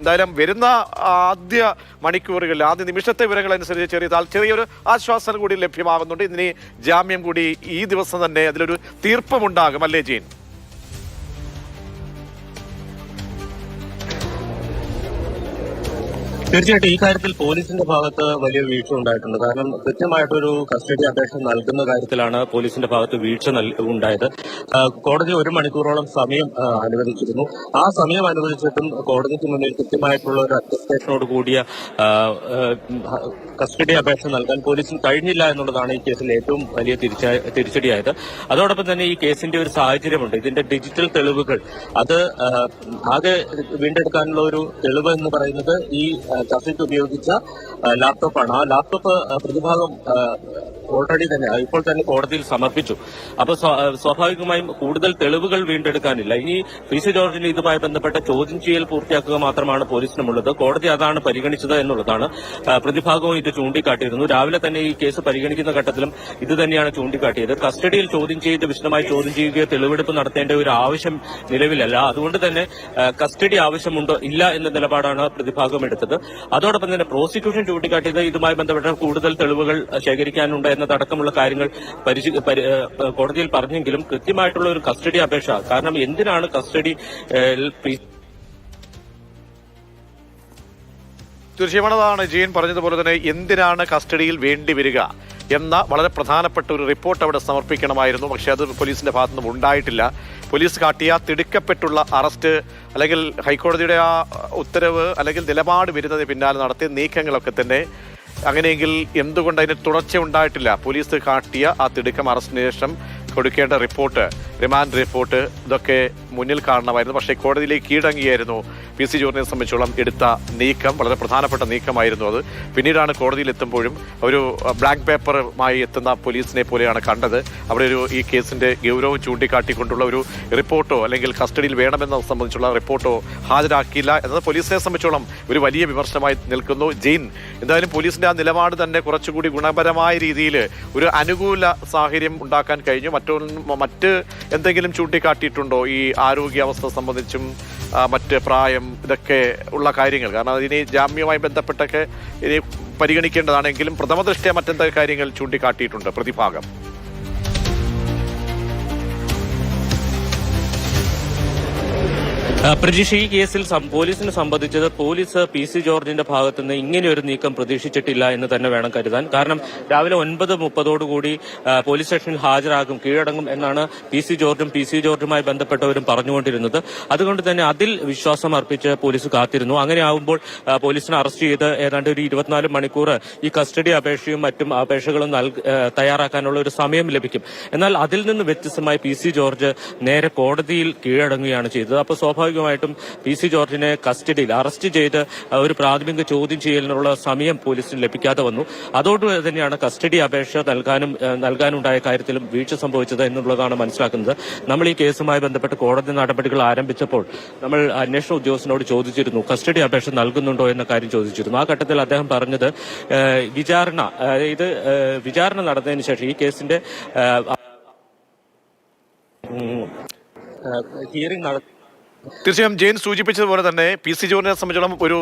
എന്തായാലും വരുന്ന ആദ്യ മണിക്കൂറുകളിൽ ആദ്യ നിമിഷത്തെ വിവരങ്ങളനുസരിച്ച് ചെറിയൊരു ആശ്വാസം കൂടി ലഭ്യമാകുന്നുണ്ട്. ഇതിന് ജാമ്യം കൂടി ഈ ദിവസം തന്നെ അതിലൊരു തീർപ്പുമുണ്ടാകും അല്ലേ ജീൻ? തീർച്ചയായിട്ടും ഈ കാര്യത്തിൽ പോലീസിന്റെ ഭാഗത്ത് വലിയ വീഴ്ച ഉണ്ടായിട്ടുണ്ട്. കാരണം കൃത്യമായിട്ടൊരു കസ്റ്റഡി അപേക്ഷ നൽകുന്ന കാര്യത്തിലാണ് പോലീസിന്റെ ഭാഗത്ത് വീഴ്ച ഉണ്ടായത്. കോടതി 1 മണിക്കൂറോളം സമയം അനുവദിച്ചിരുന്നു. ആ സമയം അനുവദിച്ചിട്ടും കോടതിക്ക് മുന്നിൽ കൃത്യമായിട്ടുള്ള ഒരു അറ്റസ്റ്റേഷനോട് കൂടിയ കസ്റ്റഡി അപേക്ഷ നൽകാൻ പോലീസിന് കഴിഞ്ഞില്ല എന്നുള്ളതാണ് ഈ കേസിൽ ഏറ്റവും വലിയ തിരിച്ചടിയായത്. അതോടൊപ്പം തന്നെ ഈ കേസിന്റെ ഒരു സാഹചര്യമുണ്ട്. ഇതിന്റെ ഡിജിറ്റൽ തെളിവുകൾ അത് ആകെ വീണ്ടെടുക്കാനുള്ള ഒരു തെളിവ് എന്ന് പറയുന്നത് ഈ ചർച്ചയ്ക്ക് ഉപയോഗിച്ച ലാപ്ടോപ്പാണ്. ആ ലാപ്ടോപ്പ് പ്രതിഭാഗം ഓൾറെഡി തന്നെ ഇപ്പോൾ തന്നെ കോടതിയിൽ സമർപ്പിച്ചു. അപ്പോൾ സ്വാഭാവികമായും കൂടുതൽ തെളിവുകൾ വീണ്ടെടുക്കാനില്ല. ഇനി PC ജോർജിന് ഇതുമായി ബന്ധപ്പെട്ട ചോദ്യം ചെയ്യൽ പൂർത്തിയാക്കുക മാത്രമാണ് പോലീസിനുമുള്ളത്. കോടതി അതാണ് പരിഗണിച്ചത് എന്നുള്ളതാണ് പ്രതിഭാഗവും ഇത് ചൂണ്ടിക്കാട്ടിയിരുന്നു. രാവിലെ തന്നെ ഈ കേസ് പരിഗണിക്കുന്ന ഘട്ടത്തിലും ഇത് തന്നെയാണ് ചൂണ്ടിക്കാട്ടിയത്. കസ്റ്റഡിയിൽ ചോദ്യം ചെയ്ത് വിശദമായി ചോദ്യം ചെയ്യുകയോ തെളിവെടുപ്പ് നടത്തേണ്ട ഒരു ആവശ്യം നിലവിലല്ല. അതുകൊണ്ട് തന്നെ കസ്റ്റഡി ആവശ്യമുണ്ടോ ഇല്ല എന്ന നിലപാടാണ് പ്രതിഭാഗം എടുത്തത്. അതോടൊപ്പം തന്നെ പ്രോസിക്യൂഷൻ ചൂണ്ടിക്കാട്ടിയത് ഇതുമായി ബന്ധപ്പെട്ട കൂടുതൽ തെളിവുകൾ ശേഖരിക്കാനുണ്ട് എന്നതടക്കമുള്ള കാര്യങ്ങൾ കോടതിയിൽ പറഞ്ഞെങ്കിലും കൃത്യമായിട്ടുള്ള ഒരു കസ്റ്റഡി അപേക്ഷ, കാരണം എന്തിനാണ് കസ്റ്റഡി തീർച്ചയായും ജീൻ പറഞ്ഞതുപോലെ തന്നെ എന്തിനാണ് കസ്റ്റഡിയിൽ വേണ്ടി വരിക എന്ന വളരെ പ്രധാനപ്പെട്ട ഒരു റിപ്പോർട്ട് അവിടെ സമർപ്പിക്കണമായിരുന്നു. പക്ഷേ അത് പോലീസിന്റെ ഭാഗത്തുനിന്നും ഉണ്ടായിട്ടില്ല. പോലീസ് കാട്ടിയ തിടുക്കപ്പെട്ടുള്ള അറസ്റ്റ് അല്ലെങ്കിൽ ഹൈക്കോടതിയുടെ ആ ഉത്തരവ് അല്ലെങ്കിൽ നിലപാട് വരുന്നതിന് പിന്നാലെ നടത്തിയ നീക്കങ്ങളൊക്കെ തന്നെ അങ്ങനെയെങ്കിൽ എന്തുകൊണ്ട് അതിന് തുടർച്ച ഉണ്ടായിട്ടില്ല? പോലീസ് കാട്ടിയ ആ തിടുക്കം അറസ്റ്റിന് ശേഷം കൊടുക്കേണ്ട റിപ്പോർട്ട്, റിമാൻഡ് റിപ്പോർട്ട്, ഇതൊക്കെ മുന്നിൽ കാണണമായിരുന്നു. പക്ഷേ കോടതിയിലേക്ക് കീഴടങ്ങിയായിരുന്നു PC ജോർജിനെ സംബന്ധിച്ചോളം എടുത്ത നീക്കം. വളരെ പ്രധാനപ്പെട്ട നീക്കമായിരുന്നു അത്. പിന്നീടാണ് കോടതിയിൽ എത്തുമ്പോഴും ഒരു ബ്ലാങ്ക് പേപ്പറുമായി എത്തുന്ന പോലീസിനെ പോലെയാണ് കണ്ടത്. അവിടെ ഈ കേസിന്റെ ഗൗരവം ചൂണ്ടിക്കാട്ടിക്കൊണ്ടുള്ള ഒരു റിപ്പോർട്ടോ അല്ലെങ്കിൽ കസ്റ്റഡിയിൽ വേണമെന്നത് സംബന്ധിച്ചുള്ള റിപ്പോർട്ടോ ഹാജരാക്കിയില്ല എന്നത് പോലീസിനെ സംബന്ധിച്ചോളം ഒരു വലിയ വിമർശനമായി നിൽക്കുന്നു. ജെയിൻ, എന്തായാലും പോലീസിന്റെ ആ നിലപാട് തന്നെ കുറച്ചുകൂടി ഗുണപരമായ രീതിയിൽ ഒരു അനുകൂല സാഹചര്യം ഉണ്ടാക്കാൻ കഴിഞ്ഞു. മറ്റ് എന്തെങ്കിലും ചൂണ്ടിക്കാട്ടിയിട്ടുണ്ടോ ഈ ആരോഗ്യാവസ്ഥ സംബന്ധിച്ചും മറ്റ് പ്രായം ഇതൊക്കെ ഉള്ള കാര്യങ്ങൾ? കാരണം അതിന് ജാമ്യവുമായി ബന്ധപ്പെട്ടൊക്കെ ഇനി പരിഗണിക്കേണ്ടതാണെങ്കിലും പ്രഥമ ദൃഷ്ട്യാ മറ്റെന്തൊക്കെ കാര്യങ്ങൾ ചൂണ്ടിക്കാട്ടിയിട്ടുണ്ട് പ്രതിഭാഗം? പ്രജീഷ്, ഈ കേസിൽ പോലീസിനെ സംബന്ധിച്ചത് പോലീസ് PC ജോർജിന്റെ ഭാഗത്തുനിന്ന് ഇങ്ങനെ ഒരു നീക്കം പ്രതീക്ഷിച്ചിട്ടില്ല എന്ന് തന്നെ വേണം കരുതാൻ. കാരണം രാവിലെ 9:30 പോലീസ് സ്റ്റേഷനിൽ ഹാജരാകും, കീഴടങ്ങും എന്നാണ് PC ജോർജും PC ജോർജുമായി ബന്ധപ്പെട്ടവരും പറഞ്ഞുകൊണ്ടിരുന്നത്. അതുകൊണ്ട് തന്നെ അതിൽ വിശ്വാസം അർപ്പിച്ച് പോലീസ് കാത്തിരുന്നു. അങ്ങനെ ആവുമ്പോൾ പോലീസിനെ അറസ്റ്റ് ചെയ്ത് ഏതാണ്ട് ഒരു 24 മണിക്കൂർ ഈ കസ്റ്റഡി അപേക്ഷയും മറ്റും അപേക്ഷകളും തയ്യാറാക്കാനുള്ള ഒരു സമയം ലഭിക്കും. എന്നാൽ അതിൽ നിന്ന് വ്യത്യസ്തമായി PC ജോർജ് നേരെ കോടതിയിൽ കീഴടങ്ങുകയാണ് ചെയ്തത്. അപ്പോൾ സ്വാഭാവികമായിട്ടും PC ജോർജിനെ കസ്റ്റഡിയിൽ അറസ്റ്റ് ചെയ്ത് ഒരു പ്രാഥമിക ചോദ്യം ചെയ്യലിനുള്ള സമയം പോലീസിന് ലഭിക്കാതെ വന്നു. അതോട് തന്നെയാണ് കസ്റ്റഡി അപേക്ഷ നൽകാനുണ്ടായ കാര്യത്തിലും വീഴ്ച സംഭവിച്ചത് എന്നുള്ളതാണ് മനസ്സിലാക്കുന്നത്. നമ്മൾ ഈ കേസുമായി ബന്ധപ്പെട്ട് കോടതി നടപടികൾ ആരംഭിച്ചപ്പോൾ നമ്മൾ അന്വേഷണ ഉദ്യോഗസ്ഥനോട് ചോദിച്ചിരുന്നു, കസ്റ്റഡി അപേക്ഷ നൽകുന്നുണ്ടോ എന്ന കാര്യം ചോദിച്ചിരുന്നു. ആ ഘട്ടത്തിൽ അദ്ദേഹം പറഞ്ഞത് വിചാരണ നടന്നതിന് ശേഷം ഈ കേസിന്റെ ഹിയറിംഗ് തീർച്ചയായും ജെയിൻ സൂചിപ്പിച്ചതുപോലെ തന്നെ PC ജോർജിനെ സംബന്ധിച്ചിടത്തോളം ഒരു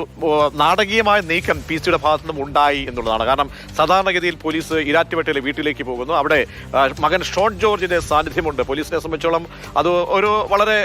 നാടകീയമായ നീക്കം PCയുടെ ഭാഗത്തു നിന്നും ഉണ്ടായി എന്നുള്ളതാണ്. കാരണം സാധാരണഗതിയിൽ പോലീസ് ഇരാറ്റുപേട്ടയിലെ വീട്ടിലേക്ക് പോകുന്നു. അവിടെ മകൻ ഷോൺ ജോർജിന്റെ സാന്നിധ്യമുണ്ട്. പോലീസിനെ സംബന്ധിച്ചോളം അത് ഒരു വളരെ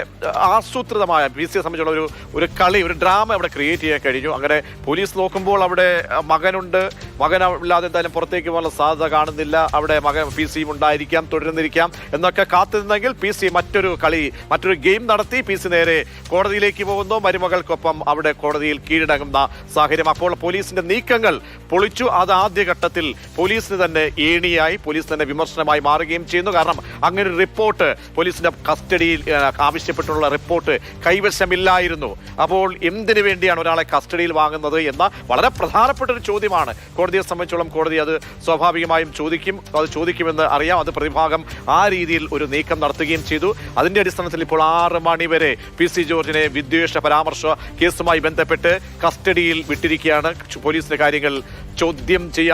ആസൂത്രിതമായ PCയെ സംബന്ധിച്ചുള്ള ഒരു കളി, ഒരു ഡ്രാമ അവിടെ ക്രിയേറ്റ് ചെയ്യാൻ കഴിഞ്ഞു. അങ്ങനെ പോലീസ് നോക്കുമ്പോൾ അവിടെ മകനുണ്ട്, മകനില്ലാതെ എന്തായാലും പുറത്തേക്ക് പോകാനുള്ള സാധ്യത കാണുന്നില്ല. അവിടെ മകൻ PCയും ഉണ്ടായിരിക്കാം, തുടരുന്നിരിക്കാം എന്നൊക്കെ കാത്തിരുന്നെങ്കിൽ PC മറ്റൊരു ഗെയിം നടത്തി PC നേരെ കോടതിയിലേക്ക് പോകുന്നു. മരുമകൾക്കൊപ്പം അവിടെ കോടതിയിൽ കീഴടങ്ങുന്ന സാഹചര്യം. അപ്പോൾ പോലീസിന്റെ നീക്കങ്ങൾ പൊളിച്ചു. അത് ആദ്യഘട്ടത്തിൽ പോലീസിന് തന്നെ ഏണിയായി, പോലീസ് തന്നെ വിമർശനമായി മാറുകയും ചെയ്യുന്നു. കാരണം അങ്ങനെ ഒരു റിപ്പോർട്ട് പോലീസിന്റെ കസ്റ്റഡിയിൽ ആവശ്യപ്പെട്ടുള്ള റിപ്പോർട്ട് കൈവശമില്ലായിരുന്നു. അപ്പോൾ എന്തിനു വേണ്ടിയാണ് ഒരാളെ കസ്റ്റഡിയിൽ വാങ്ങുന്നത് എന്ന വളരെ പ്രധാനപ്പെട്ട ഒരു ചോദ്യമാണ് കോടതിയെ സംബന്ധിച്ചോളം. കോടതി അത് സ്വാഭാവികമായും ചോദിക്കുമെന്ന് അറിയാം. അത് പ്രതിഭാഗം ആ രീതിയിൽ ഒരു നീക്കം നടത്തുകയും ചെയ്തു. അതിന്റെ അടിസ്ഥാനത്തിൽ ഇപ്പോൾ 6 മണി വരെ PC ജോർജിനെ വിദ്വേഷ പരാമർശ കേസുമായി ബന്ധപ്പെട്ട് കസ്റ്റഡിയിൽ വിട്ടിരിക്കുകയാണ്. പോലീസിന്റെ കാര്യങ്ങൾ ചോദ്യം ചെയ്യാൻ